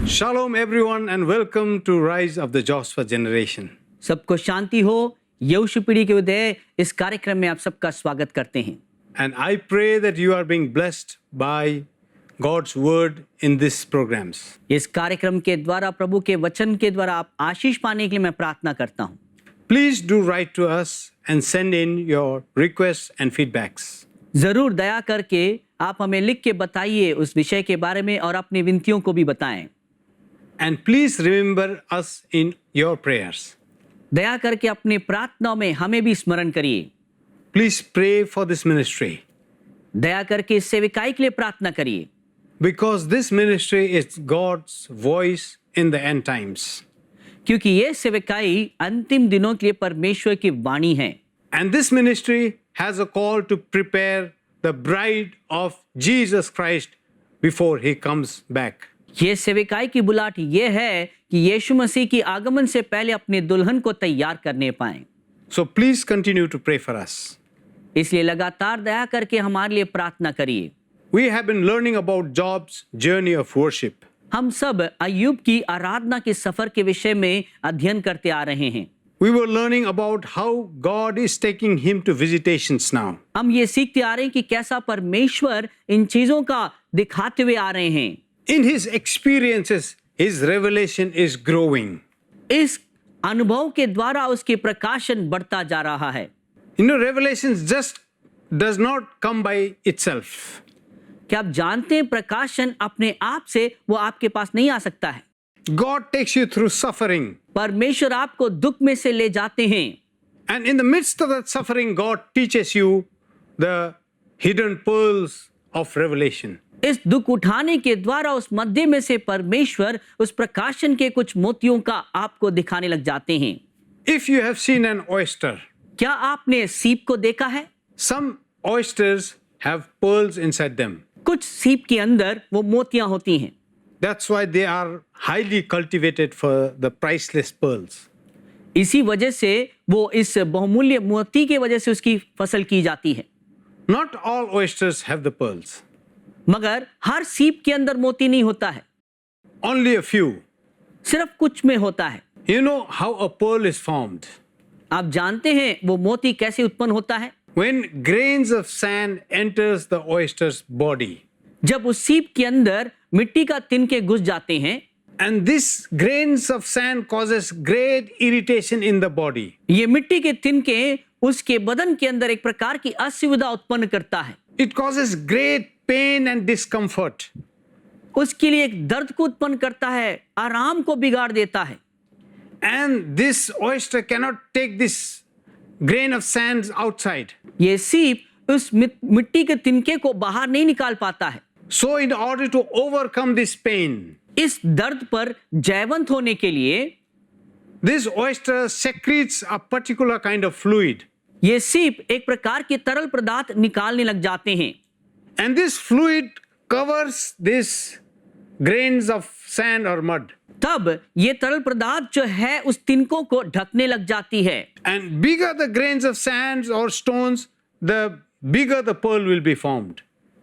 Shalom everyone and welcome to Rise of the Joshua Generation. सबको शांति हो। यहोशू पीढ़ी के उदय इस कार्यक्रम में आप सबका स्वागत करते हैं। And I pray that you are being blessed by God's word in these programs. इस कार्यक्रम के द्वारा प्रभु के वचन के द्वारा आप आशीष पाने के लिए मैं प्रार्थना करता हूँ। Please do write to us and send in your requests and feedbacks. जरूर दया करके आप हमें लिख के बताइए उस विषय के बारे में और अपनी विनतियों को भी बताएं। And please remember us in your prayers. दया करके अपनी प्रार्थनाओं में हमें भी स्मरण करिए। Please pray for this ministry. दया करके इस सेविकाई के लिए प्रार्थना करिए। Because this ministry is God's voice in the end times. क्योंकि ये सेविकाई अंतिम दिनों के लिए परमेश्वर की वाणी है। And this ministry has a call to prepare the bride of Jesus Christ before he comes back. ये सेविकाई की बुलाहट ये है कि यीशु मसीह की आगमन से पहले अपने दुल्हन को तैयार करने पाएं। So please continue to pray for us. इसलिए लगातार दया करके हमारे लिए प्रार्थना करिए। We have been learning about Job's journey of worship. हम सब अय्यूब की आराधना के सफर के विषय में अध्ययन करते आ रहे हैं। We were learning about how God is taking him to visitations now. हम ये सीखते आ रहे हैं कि कैसा परमेश्वर इन चीजों का दिखाते हुए आ रहे हैं। In his experiences, his revelation is growing. इस अनुभव के द्वारा उसके प्रकाशन बढ़ता जा रहा है। You know, revelations just does not come by itself. क्या आप जानते हैं प्रकाशन अपने आप से वो आपके पास नहीं आ सकता है। God takes you through suffering. परमेश्वर आपको दुख में से ले जाते हैं। And in the midst of that suffering, God teaches you the hidden pearls of revelation. इस दुख उठाने के द्वारा उस मध्य में से परमेश्वर उस प्रकाशन के कुछ मोतियों का आपको दिखाने लग जाते हैं। If you have seen an oyster, क्या आपने सीप को देखा है? some oysters have pearls inside them. कुछ सीप के अंदर वो मोतियां होती हैं। That's why they are highly cultivated for the priceless pearls. इसी वजह से वो इस बहुमूल्य मोती के वजह से उसकी फसल की जाती है। Not all oysters have the pearls. मगर हर सीप के अंदर मोती नहीं होता है। Only a few. सिर्फ कुछ में होता है। You know how a pearl is formed? आप जानते हैं वो मोती कैसे उत्पन्न होता है? When grains of sand enters the oyster's body. जब उस सीप के अंदर मिट्टी का तिनके घुस जाते हैं। And this grains of sand causes great irritation in the body. ये मिट्टी के तिनके उसके बदन के अंदर एक प्रकार की असुविधा उत्पन्न करता है। It causes great pain and discomfort. उसके लिए एक दर्द को उत्पन्न करता है, आराम को बिगाड़ देता है। And this oyster cannot take this grain of sand outside. ये सीप उस मिट्टी के तिनके को बाहर नहीं निकाल पाता है। So in order to overcome this pain, इस दर्द पर जयवंत होने के लिए this oyster secretes a particular kind of fluid. ये सीप एक प्रकार के तरल पदार्थ निकालने लग जाते हैं। And this fluid covers these grains of sand or mud. तब ये तरल पदार्थ जो है उस तिनकों को ढकने लग जाती है। And bigger the grains of sand or stones, the bigger the pearl will be formed.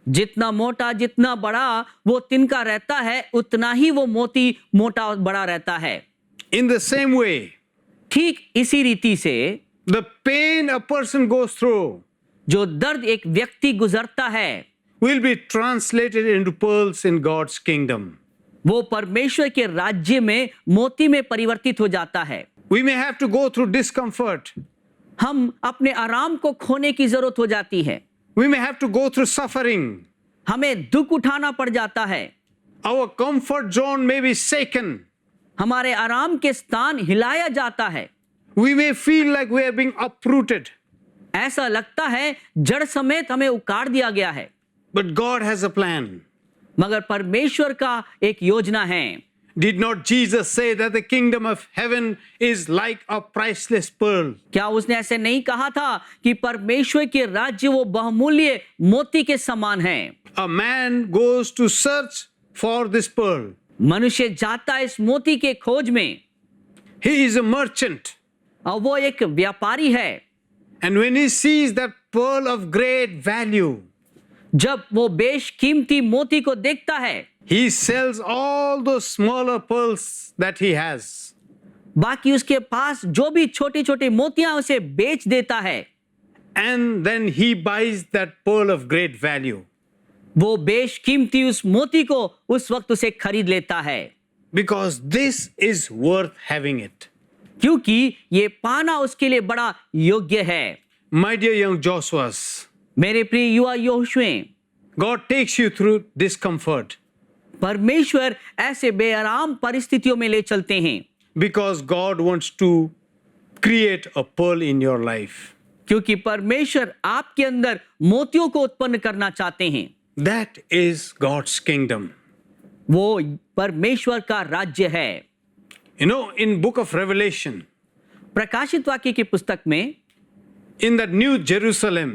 जितना मोटा जितना बड़ा वो तिनका रहता है उतना ही वो मोती मोटा और बड़ा रहता है। In the same way, ठीक इसी रीति से the pain a person goes through जो दर्द एक व्यक्ति गुजरता है will be translated into pearls in God's kingdom. वो परमेश्वर के राज्य में मोती में परिवर्तित हो जाता है। We may have to go through discomfort. हम अपने आराम को खोने की जरूरत हो जाती है। We may have to go through suffering. हमें दुख उठाना पड़ जाता है। Our comfort zone may be shaken. हमारे आराम के स्थान हिलाया जाता है। We may feel like we are being uprooted. ऐसा लगता है जड़ समेत हमें उखाड़ दिया गया है। But God has a plan. मगर परमेश्वर का एक योजना है। Did not Jesus say that the kingdom of heaven is like a priceless pearl? क्या उसने ऐसे नहीं कहा था कि परमेश्वर के राज्य वो बहुमूल्य मोती के समान है? A man goes to search for this pearl. मनुष्य जाता है इस मोती के खोज में। He is a merchant. और वो एक व्यापारी है। And when he sees that pearl of great value, जब वो बेशकीमती मोती को देखता है, He sells all those smaller pearls that he has. बाकी उसके पास जो भी छोटी छोटी मोतियां उसे बेच देता है, And then he buys that pearl of great value. वो बेशकीमती उस मोती को उस वक्त उसे खरीद लेता है, Because this is worth having it. क्योंकि ये पाना उसके लिए बड़ा योग्य है। My dear young Joshuas, मेरे प्रिय युवा यहोशुए, God takes you through discomfort परमेश्वर ऐसे बेआराम परिस्थितियों में ले चलते हैं, because God wants to create a pearl in your life. क्योंकि परमेश्वर आपके अंदर मोतियों को उत्पन्न करना चाहते हैं। That is God's kingdom. वो परमेश्वर का राज्य है। You know, in book of Revelation, प्रकाशित वाक्य की पुस्तक में in that new Jerusalem,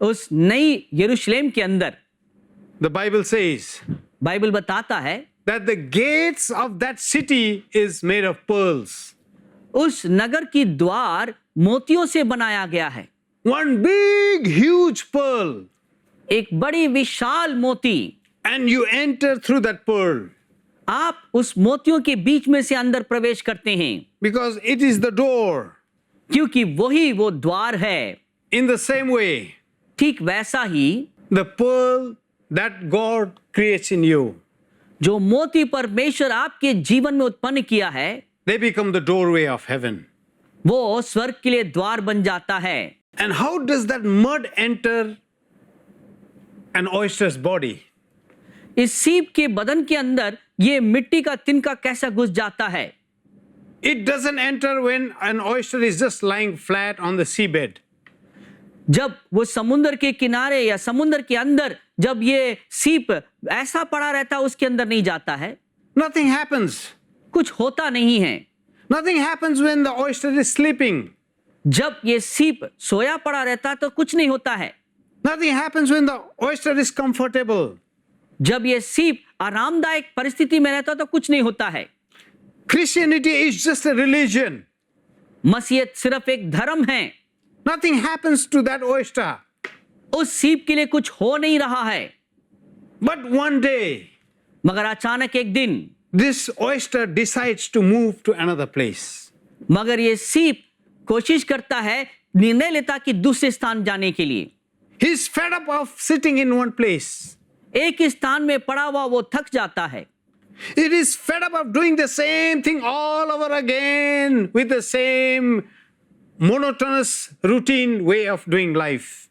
उस नई यरूशलेम के अंदर the Bible says बाइबल बताता है that the gates of that city is made of pearls. उस नगर की द्वार मोतियों से बनाया गया है। One big, huge pearl. एक बड़ी विशाल मोती, And you enter through that pearl आप उस मोतियों के बीच में से अंदर प्रवेश करते हैं, because it is the door. क्योंकि वही वो द्वार है। In the same way, ठीक वैसा ही the pearl that God creates in you, जो मोती परमेश्वर आपके जीवन में उत्पन्न किया है, they become the doorway of heaven. वो स्वर्ग के लिए द्वार बन जाता है। And how does that mud enter an oyster's body? इस सीप के बदन के अंदर ये मिट्टी का तिनका कैसा घुस जाता है? It doesn't enter when an oyster is just lying flat on the seabed. जब वो समुद्र के किनारे या समुद्र के अंदर जब ये सीप ऐसा पड़ा रहता है, उसके अंदर नहीं जाता है, Nothing happens. कुछ होता नहीं है। Nothing happens when the oyster is sleeping. जब ये सीप सोया पड़ा रहता है तो कुछ नहीं होता है। Nothing happens when the oyster is comfortable. जब ये सीप आरामदायक परिस्थिति में रहता है तो कुछ नहीं होता है। Christianity is just a religion. मसीहत सिर्फ एक धर्म है। Nothing happens to that oyster. उस सीप के लिए कुछ हो नहीं रहा है। But one day, मगर अचानक एक दिन this oyster decides to move to another place. मगर ये सीप कोशिश करता है, निर्णय लेता कि दूसरे स्थान जाने के लिए। He's fed up of sitting in one place. एक ही स्थान में पड़ा हुआ वो थक जाता है। It is fed up of doing the same thing all over again with the same monotonous routine way of doing life.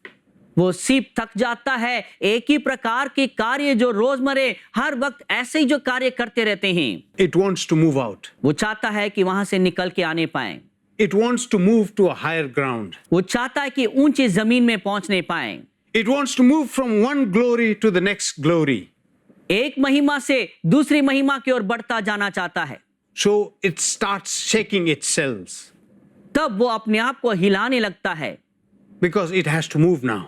वो सीप थक जाता है एक ही प्रकार के कार्य जो रोजमर्रे हर वक्त ऐसे ही जो कार्य करते रहते हैं। It wants to move out. वो चाहता है कि वहां से निकल के आने पाए। It wants to move to a higher ground. वो चाहता है कि ऊंची जमीन में पहुंचने पाए। It wants to move from one glory to the next glory. एक महिमा से दूसरी महिमा की ओर बढ़ता जाना चाहता है। So it starts shaking its cells तब वो अपने आप को हिलाने लगता है, because it has to move now.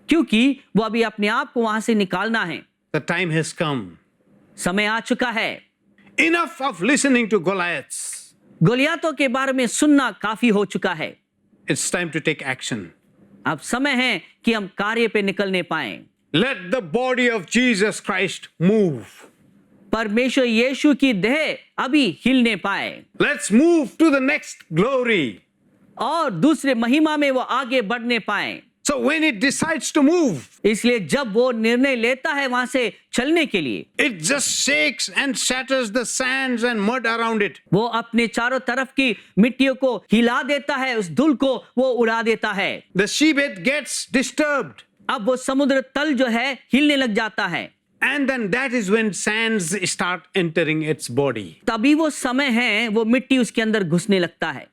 क्योंकि वो अभी अपने आप को वहां से निकालना है। The time has come. समय आ चुका है। Enough of listening to Goliaths. गोलियातों के बारे में सुनना काफी हो चुका है। It's time to take action. अब समय है कि हम कार्य पे निकलने पाएं। Let the body of Jesus Christ move. परमेश्वर यीशु की देह अभी हिलने पाए Let's move to the next glory. और दूसरे महिमा में वो आगे बढ़ने पाए। So when it decides to move, इसलिए जब वो निर्णय लेता है वहां से चलने के लिए, it just shakes and shatters the sands and mud around it. वो अपने चारों तरफ की मिट्टियों को हिला देता है, उस धूल को वो उड़ा देता है। The seabed gets disturbed. अब वो समुद्र तल जो है हिलने लग जाता है। And then that is when sands start entering its body. तभी वो समय है, वो मिट्टी उसके अंदर घुसने लगता है।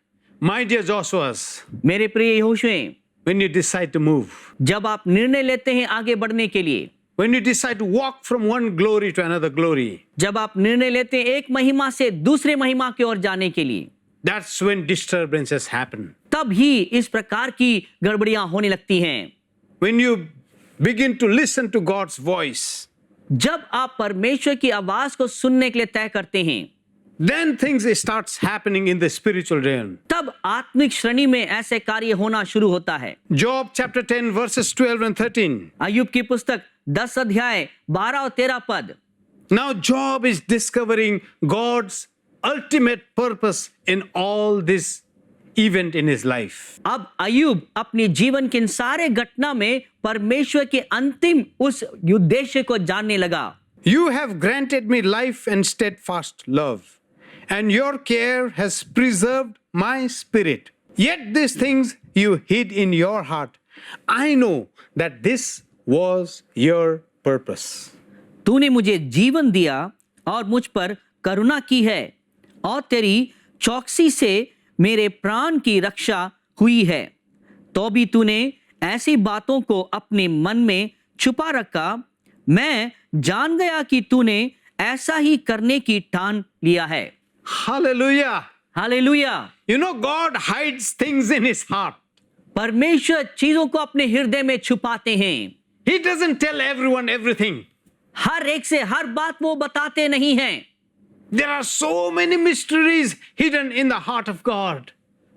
My dear Joshuas, मेरे प्रिय यहोशुए, when you decide to move, जब आप निर्णय लेते हैं आगे बढ़ने के लिए, when you decide to walk from one glory to another glory, जब आप निर्णय लेते हैं एक महिमा से दूसरे महिमा की ओर जाने के लिए, that's when disturbances happen. तब ही इस प्रकार की गड़बड़ियां होने लगती हैं। When you begin to listen to God's voice, जब आप परमेश्वर की आवाज को सुनने के लिए तय करते हैं, then things starts happening in the spiritual realm. तब आत्मिक श्रेणी में ऐसे कार्य होना शुरू होता है। Job chapter 10 verses 12 and 13. अय्यूब की पुस्तक 10 अध्याय 12 और 13 पद। Now Job is discovering God's ultimate purpose in all this event in his life. अब अय्यूब अपने जीवन के इन सारे घटना में परमेश्वर के अंतिम उस उद्देश्य को जानने लगा। You have granted me life and steadfast love, and your care has preserved my spirit. Yet these things you hid in your heart. I know that this was your purpose. तूने मुझे जीवन दिया और मुझ पर करुणा की है, और तेरी चौकसी से मेरे प्राण की रक्षा हुई है। तो भी तूने ऐसी बातों को अपने मन में छुपा रखा। मैं जान गया कि तूने ऐसा ही करने की ठान लिया है। Hallelujah. Hallelujah. You know, God hides things in his heart. परमेश्वर चीजों को अपने हृदय में छुपाते हैं। He doesn't tell everyone everything. हर एक से हर बात वो बताते नहीं हैं। There are so many mysteries hidden in the heart of God.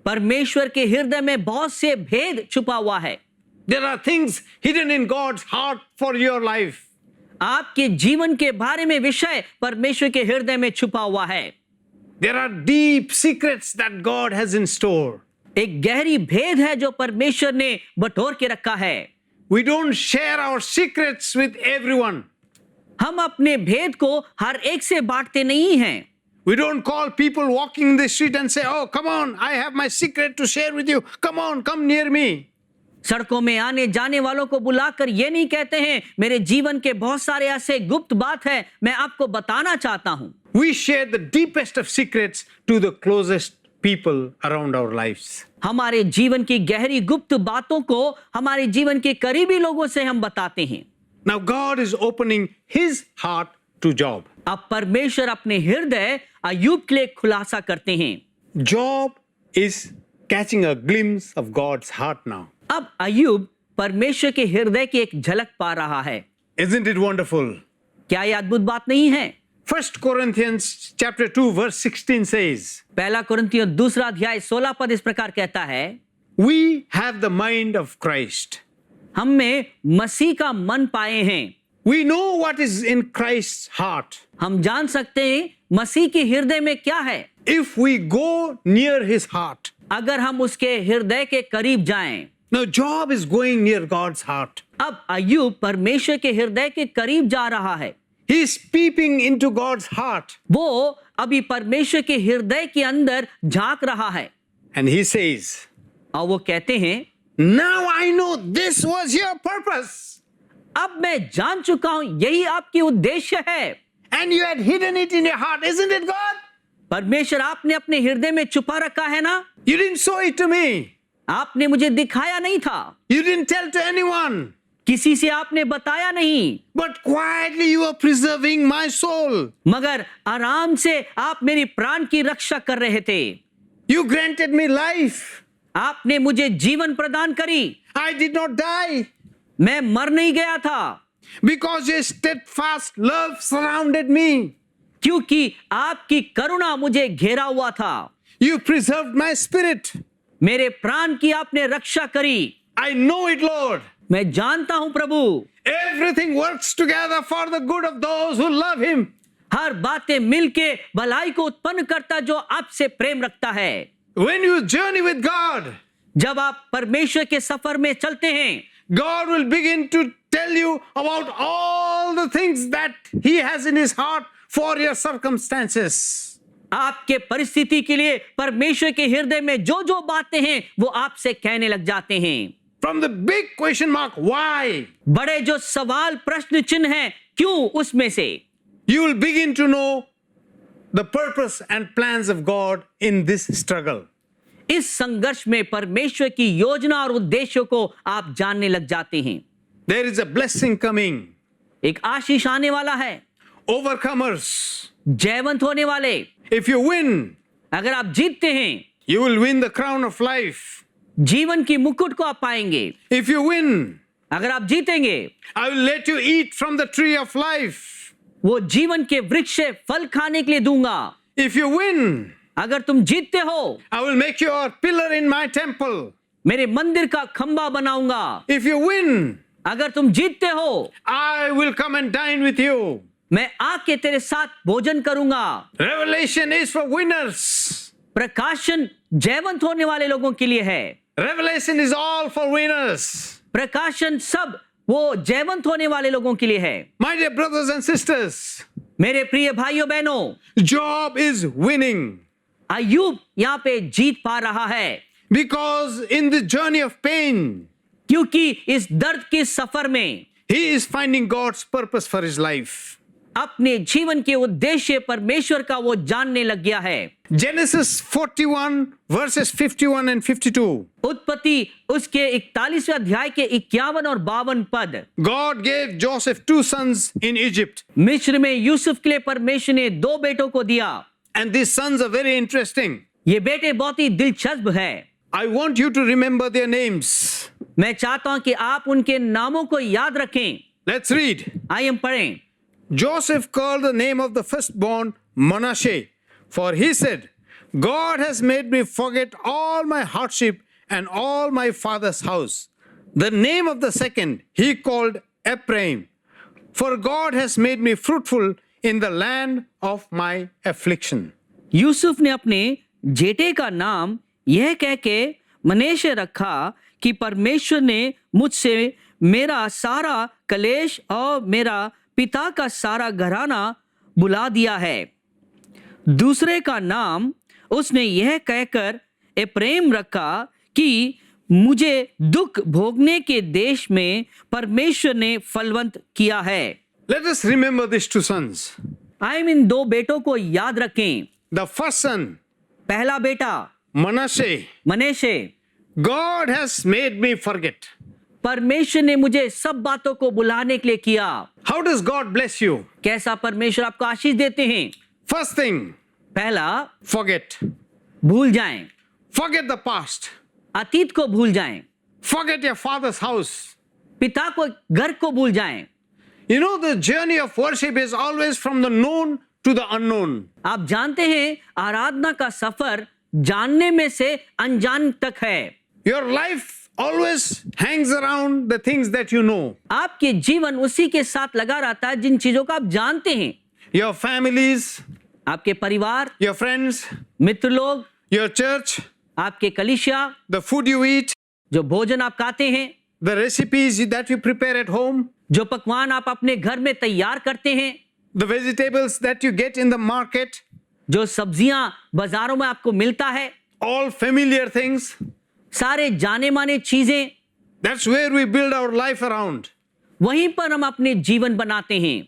परमेश्वर के हृदय में बहुत से भेद छुपा हुआ है। There are things hidden in God's heart for your life. आपके जीवन के बारे में विषय परमेश्वर के हृदय में छुपा हुआ है। There are deep secrets that God has in store. एक गहरी भेद है जो परमेश्वर ने बटोर के रखा है। We don't share our secrets with everyone. हम अपने भेद को हर एक से बांटते नहीं हैं। We don't call people walking in the street and say, "Oh, come on, I have my secret to share with you. Come on, come near me." सड़कों में आने जाने वालों को बुलाकर ये नहीं कहते हैं, मेरे जीवन के बहुत सारे ऐसे गुप्त बात है, मैं आपको बताना चाहता हूं। We share the deepest of secrets to the closest people around our lives. हमारे जीवन की गहरी गुप्त बातों को हमारे जीवन के करीबी लोगों से हम बताते हैं। Now God is opening his heart to Job. अब परमेश्वर अपने हृदय अय्यूब के लिए खुलासा करते हैं। Job is catching a glimpse of God's heart now. अब अय्यूब परमेश्वर के हृदय की एक झलक पा रहा है। Isn't it wonderful? क्या यह अद्भुत बात नहीं है? 1 Corinthians chapter 2 verse 16 says, पहला कुरिन्थियों 2 अध्याय 16 पद इस प्रकार कहता है, "We have the mind of Christ." हम में मसीह का मन पाए हैं। We know what is in Christ's heart. हम जान सकते हैं मसीह के हृदय में क्या है। If we go near his heart. अगर हम उसके हृदय के करीब जाएं। Now Job is going near God's heart. अब अय्यूब परमेश्वर के हृदय के करीब जा रहा है। He is peeping into God's heart. वो अभी परमेश्वर के हृदय के अंदर झांक रहा है। And he says, और वो कहते हैं, "Now I know this was your purpose. अब मैं जान चुका हूं यही आपकी उद्देश्य है। And you had hidden it in your heart, isn't it, God? परमेश्वर आपने अपने हृदय में छुपा रखा है ना। You didn't show it to me. आपने मुझे दिखाया नहीं था। You didn't tell to anyone. किसी से आपने बताया नहीं। But quietly you are preserving my soul. मगर आराम से आप मेरी प्राण की रक्षा कर रहे थे। You granted me life. आपने मुझे जीवन प्रदान करी। I did not die. मैं मर नहीं गया था। Because your steadfast love surrounded me. क्योंकि आपकी करुणा मुझे घेरा हुआ था। You preserved my spirit. मेरे प्राण की आपने रक्षा करी। I know it, Lord. मैं जानता हूं प्रभु, Everything works together for the good of those who love him. हर बातें मिलके भलाई को उत्पन्न करता जो आपसे प्रेम रखता है। When you journey with God, जब आप परमेश्वर के सफर में चलते हैं, God will begin to tell you about all the things that he has in his heart for your circumstances. आपके परिस्थिति के लिए परमेश्वर के हृदय में जो जो बातें हैं वो आपसे कहने लग जाते हैं। From the big question mark, why? बड़े जो सवाल प्रश्न चिन्ह हैं, क्यों, उसमें से You will begin to know the purpose and plans of God in this struggle. इस संघर्ष में परमेश्वर की योजना और उद्देश्यों को आप जानने लग जाते हैं। There is a blessing coming. एक आशीष आने वाला है। Overcomers. जयवंत होने वाले। If you win, अगर आप जीतते हैं, you will win the crown of life. जीवन की मुकुट को आप पाएंगे। If you win, अगर आप जीतेंगे, I will let you eat from the tree of life. वो जीवन के वृक्ष से फल खाने के लिए दूंगा। If you win, अगर तुम जीतते हो, I will make you a pillar in my temple. मेरे मंदिर का खंबा बनाऊंगा। If you win, अगर तुम जीतते हो, I will come and dine with you. मैं आके तेरे साथ भोजन करूंगा। Revelation is for winners. प्रकाशन जयवंत होने वाले लोगों के लिए है। Revelation is all for winners. प्रकाशन सब वो जयवंत होने वाले लोगों के लिए है। My dear brothers and sisters, मेरे प्रिय भाइयों बहनों, Job is winning अय्यूब यहाँ पे जीत पा रहा है, because in the journey of pain, क्योंकि इस दर्द के सफर में he is finding God's purpose for his life. अपने जीवन के उद्देश्य परमेश्वर का वो जानने लग गया है। Genesis 41 verses 51 and 52. उत्पत्ति उसके 41वें अध्याय के 51 और 52 पद। God gave Joseph 2 sons in Egypt, मिस्र में यूसुफ के लिए परमेश्वर ने 2 बेटों को दिया। and these sons are very interesting. ये बेटे बहुत ही दिलचस्प है। I want you to remember their names. मैं चाहता हूं कि आप उनके नामों को याद रखें। Let's read. आइए हम पढ़ें। Joseph called the name of the firstborn Manasseh, for he said, God has made me forget all my hardship and all my father's house. The name of the second he called Ephraim, for God has made me fruitful in the land of my affliction. Yusuf ने अपने जेठे का नाम यह कह के मनेशे रखा कि परमेश्वर ने मुझसे मेरा सारा कलेश और मेरा पिता का सारा घराना बुला दिया है। दूसरे का नाम उसने यह कहकर एप्रेम रखा कि मुझे दुख भोगने के देश में परमेश्वर ने फलवंत किया है। Let us remember these 2 sons. आइए इन 2 बेटों को याद रखें। The first son, पहला बेटा Manasseh, मनेशे, God has made me forget. परमेश्वर ने मुझे सब बातों को बुलाने के लिए किया। How does God bless you? कैसा परमेश्वर आपको आशीष देते हैं? First thing, पहला, forget. भूल जाएं, Forget the past. अतीत को भूल जाएं, Forget your father's house. पिता को घर को भूल जाएं। You know, the journey of worship is always from the known to the unknown. आप जानते हैं आराधना का सफर जानने में से अनजान तक है। Your life always hangs around the things that you know. आपके जीवन उसी के साथ लगा रहता है जिन चीजों को आप जानते हैं। Your families, आपके परिवार, your friends, मित्र लोग, your church, आपके कलीसिया, the food you eat, जो भोजन आप खाते हैं, the recipes that you prepare at home, जो पकवान आप अपने घर में तैयार करते हैं, the vegetables that you get in the market, जो सब्जियां बाजारों में आपको मिलता है, all familiar things. सारे जाने माने चीजें, That's where we build our life around. वहीं पर हम अपने जीवन बनाते हैं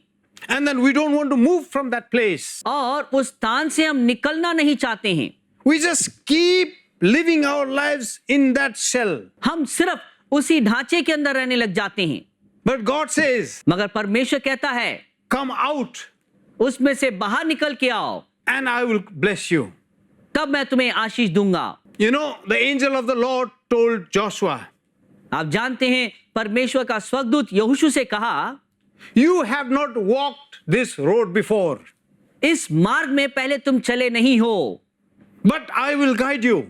And then we don't want to move from that place. और उस स्थान से हम निकलना नहीं चाहते हैं। We just keep living our lives in that shell. हम सिर्फ उसी ढांचे के अंदर रहने लग जाते हैं। But God says, मगर परमेश्वर कहता है, come out उसमें से बाहर निकल के आओ, and I will bless you. तब मैं तुम्हें आशीष दूंगा। You know, the angel of the Lord told Joshua, आप जानते हैं परमेश्वर का स्वर्गदूत यहोशू से कहा, you have not walked this road before, इस मार्ग में पहले तुम चले नहीं हो, but I will guide you.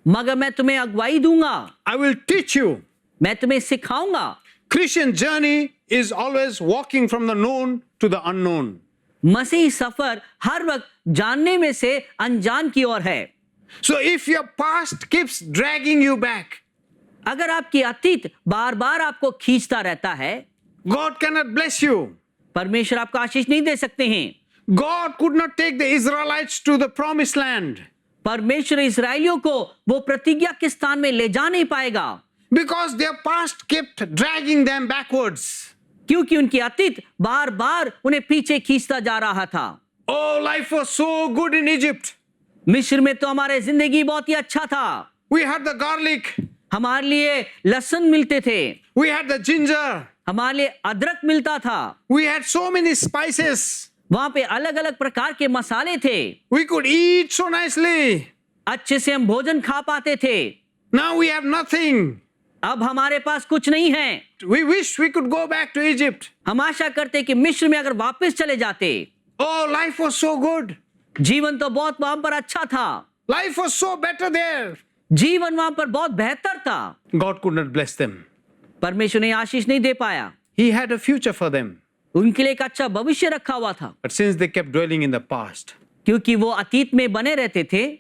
मगर मैं तुम्हें अगुवाई दूंगा, I will teach you. मैं तुम्हें सिखाऊंगा। Christian journey is always walking from the known to the unknown. मसीही सफर हर वक्त जानने में से अनजान की ओर है। So if your past keeps dragging you back, अगर आपकी अतीत बार बार आपको खींचता रहता है, God cannot bless you. परमेश्वर आपको आशीष नहीं दे सकते हैं। God could not take the Israelites to the promised land परमेश्वर इस्राएलियों को वो प्रतिज्ञा के स्थान में ले जा नहीं पाएगा, because their past kept dragging them backwards. क्योंकि उनकी अतीत बार बार उन्हें पीछे खींचता जा रहा था। Oh, life was so good in Egypt. मिस्र में तो हमारे जिंदगी बहुत ही अच्छा था। We had the garlic, हमारे लिए लहसुन मिलते थे, we had the ginger, हमारे लिए अदरक मिलता था, we had so many spices. वहां पे अलग अलग प्रकार के मसाले थे, We could eat so nicely. अच्छे से हम भोजन खा पाते थे। Now we have nothing. अब हमारे पास कुछ नहीं है। We wish we could go back to Egypt. हम आशा करते कि मिस्र में अगर वापस चले जाते। Oh, life was so good. जीवन तो बहुत वहां पर अच्छा था, Life was so better there. जीवन वहां पर बहुत बेहतर था। God could not bless them. परमेश्वर ने आशीष नहीं दे पाया। He had a future for them. उनके लिए एक अच्छा भविष्य रखा हुआ था, But since they kept dwelling in the past, क्योंकि वो अतीत में बने रहते थे,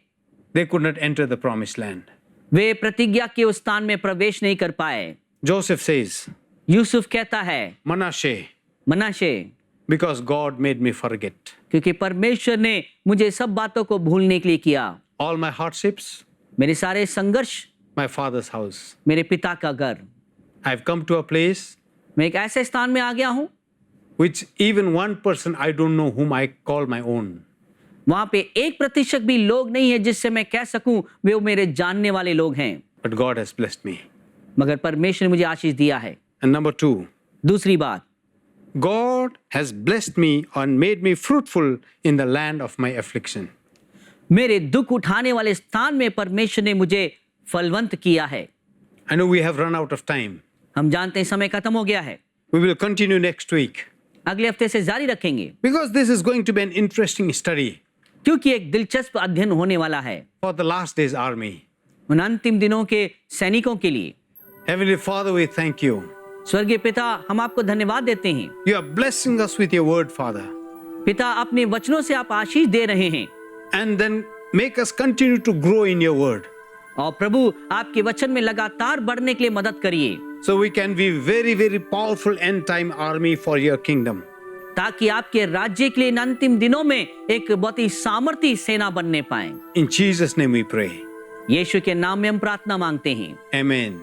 they could not enter the promised land. वे प्रतिज्ञा के उस स्थान में प्रवेश नहीं कर पाए। Joseph says, यूसुफ कहता है, Manasseh, मनाशे, because God made me forget क्योंकि परमेश्वर ने मुझे सब बातों को भूलने के लिए किया, all my hardships, मेरे सारे संघर्ष, my father's house. मेरे पिता का घर। I've come to a place मैं एक ऐसे स्थान में आ गया हूँ which even one person I don't know whom I call my own. वहां पे 1% भी लोग नहीं है जिससे मैं कह सकूं वे मेरे जानने वाले लोग हैं, But God has blessed me. मगर परमेश्वर ने मुझे आशीष दिया है। And number two, दूसरी बात, God has blessed me and made me fruitful in the land of my affliction. मेरे दुख उठाने वाले स्थान में परमेश्वर ने मुझे फलवंत किया है। I know we have run out of time. हम जानते हैं समय खत्म हो गया है, We will continue next week अगले हफ्ते से जारी रखेंगे, because this is going to be an interesting study क्योंकि एक दिलचस्प अध्ययन होने वाला है for the last days army. उन अंतिम दिनों के सैनिकों के लिए। Heavenly Father, we thank you. स्वर्गीय पिता, हम आपको धन्यवाद देते हैं। You are blessing us with your word, Father. पिता, अपने वचनों से आप आशीष दे रहे हैं And then make us continue to grow in your word और प्रभु आपके वचन में लगातार बढ़ने के लिए मदद करिए, so we can be very, very powerful end time army for your kingdom. ताकि आपके राज्य के लिए इन अंतिम दिनों में एक बहुत ही सामर्थी सेना बनने पाए। In Jesus' name we pray. यीशु के नाम में हम प्रार्थना मांगते हैं, Amen.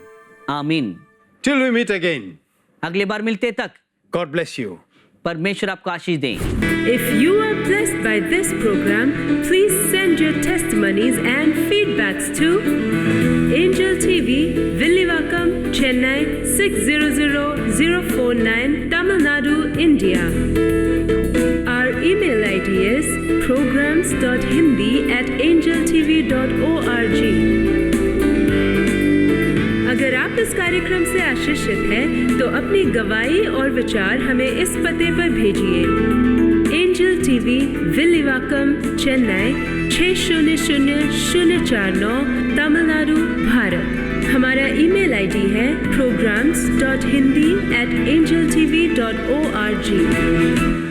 आमीन। Till we meet again. अगले बार मिलते तक God bless you. परमेश्वर आपको आशीष दे। If you are blessed by this program, please send your testimonies and feedbacks to Angel TV, Villivakkam, Chennai 600049, Tamil Nadu, India. Our email ID is programs.hindi@angeltv.org. अगर आप इस कार्यक्रम से आशीषित हैं, तो अपनी गवाही और विचार हमें इस पते पर भेजिए। Angel TV, Villivakkam, Chennai 600049, Tamil Nadu, Bharat. हमारा ईमेल आईडी है programs.hindi@angeltv.org।